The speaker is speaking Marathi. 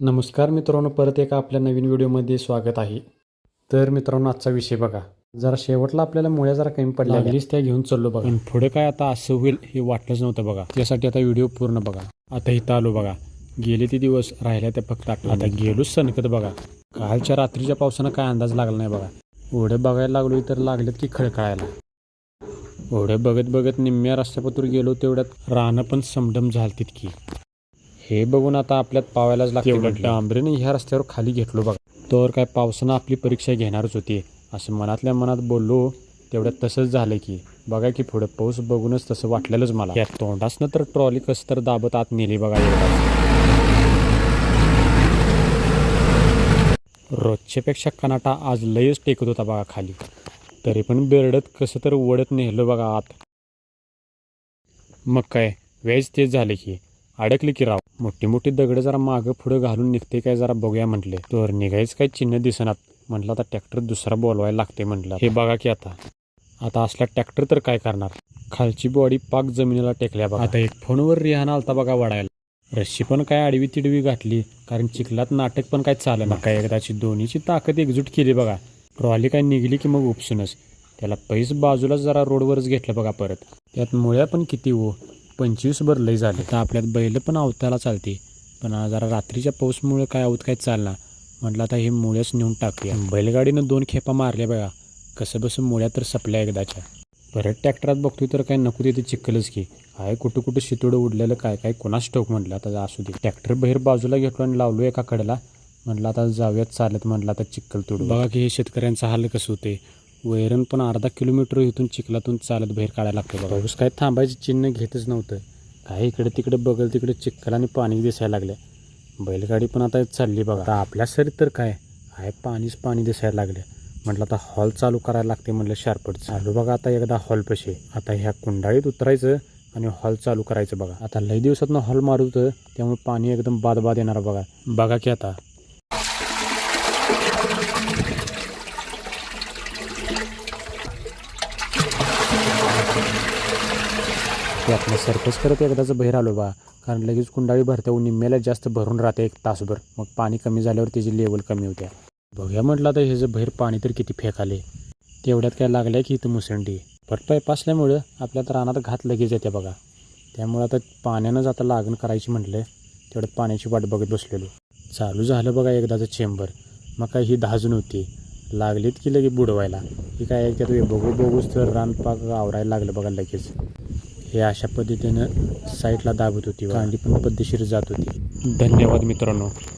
नमस्कार मित्रांनो, परत एका आपल्या नवीन व्हिडिओमध्ये स्वागत आहे. तर मित्रांनो, आजचा विषय बघा. जरा शेवटला आपल्याला मुळ्या जरा कमी पडल्या, लागलीच त्या घेऊन चाललो बघा. पण पुढे काय आता असं होईल हे वाटलंच नव्हतं बघा. त्यासाठी आता व्हिडिओ पूर्ण बघा. आता इथं आलो बघा. गेले ते दिवस राहिल्या त्या फक्त आता गेलोच सनकत बघा. कालच्या रात्रीच्या पावसानं काय अंदाज लागला नाही बघा. ओढे बघायला लागलो तर लागलेत की खळखळायला. ओढे बघत बघत निम्म्या रस्त्यापातूर गेलो तेवढ्यात रानं पण समडम झालतीत की. हे बघून आता आपल्यात पावायलाच लागते. डांबरेने ह्या रस्त्यावर खाली घेतलो बघा. तर काय पावसानं आपली परीक्षा घेणारच होती असं मनातल्या मनात बोललो. तेवढ्यात तसंच झालं की बघा की पुढं पाऊस बघूनच तसं वाटलेलंच मला. या तोंडासनं तर ट्रॉली कसं तर दाबत आत नेली बघा. रोजच्यापेक्षा कनाटा आज लयच टेकत होता बघा खाली. तरी पण बेरडत कसं तर वडत नेलं बघा आत. मग काय वेळच तेच झाले की अडकले की राव. मोठी मोठी दगड जरा मागं पुढं घालून निघते काय जरा बघूया म्हटले. तर निघायचं काय चिन्ह दिसनात. म्हटलं आता ट्रॅक्टर दुसरा बोलवायला लागते म्हटलं. हे बघा की आता असला ट्रॅक्टर तर काय करणार. खालची बॉडी पाक जमिनीला टेकल्या बघा. आता एक फोनवर रिहाना आलता बघा वडायला. रस्सी पण काय आडवी तिडवी घातली कारण चिखलात नाटक पण काय चाललं. काय एकदाची दोन्हीची ताकद एकजूट केली बघा. ट्रॉली काय निघली की मग उपसूनच त्याला पैस बाजूला जरा रोडवरच घेतलं बघा. परत त्यात मुळ्या पण किती 25 भर लय झाले. तर आपल्यात बैल पण अवताला चालते पण जरा रात्रीच्या पाऊसमुळे काय आवत काय चालणार. म्हटलं आता हे मुळ्याच नेऊन टाकूया. बैलगाडीनं 2 खेपा मारल्या बघा. कसं बसं मुळ्या तर सपल्या एकदाच्या. परत ट्रॅक्टरात बघतोय तर काय नको तिथे चिखलच की. काय कुठं कुठं शितोडं उडलेलं काय कोणाच ठाऊक. म्हटलं आता असू दे. ट्रॅक्टर बाहेर बाजूला घेतलो आणि लावलो एका कडेला. म्हटलं आता जाऊयात चालत. म्हटलं आता चिखल तोडू. बघा की हे शेतकऱ्यांचा हाल कसं होते. वैरण पण अर्धा किलोमीटर इथून चिखलातून चालत बाहेर काढायला लागतं बघा. पाऊस काय थांबायचं चिन्ह घेतच नव्हतं. काय इकडे तिकडे बघल तिकडे चिखल आणि पाणी दिसायला लागले. बैलगाडी पण आता चालली बघा. आता आपल्या सरीत तर काय पाणीच पाणी दिसायला लागले. म्हटलं आता हॉल चालू करायला लागते. म्हटलं शार्पट चालू बघा. आता एकदा हॉल पशी आता ह्या कुंडाळीत उतरायचं आणि हॉल चालू करायचं बघा. आता लई दिवसातनं हॉल मारत होतं त्यामुळे पाणी एकदम बाद येणार बघा. बघा की आता ते आपलं सरकस करत एकदाच बाहेर आलो बा. कारण लगेच कुंडाळी भरते निम्म्याला जास्त भरून राहते 1 तासभर. मग पाणी कमी झाल्यावर त्याची लेवल कमी होत्या. बघूया म्हटलं आता हे जे बाहेर पाणी तर किती फेकाले. तेवढ्यात काय लागल्या की इथं मुसंडी. परत पाईप असल्यामुळं आपल्यात रानात घात लगेच येते बघा. त्यामुळे आता पाण्यानंच आता लागण करायची म्हटलं. तेवढ्यात पाण्याची वाट बघत बसलेलो. चालू झालं बघा एकदाचं चेंबर. मग काय ही 10 जण होती लागलीत की लगे बुडवायला. ही काय ऐकत बघूच तर रानपाक आवरायला लागलं बघा लगेच. हे अशा पद्धतीनं साईडला दाबत होती. कांडी पण पद्धतशीर जात होती. धन्यवाद मित्रांनो.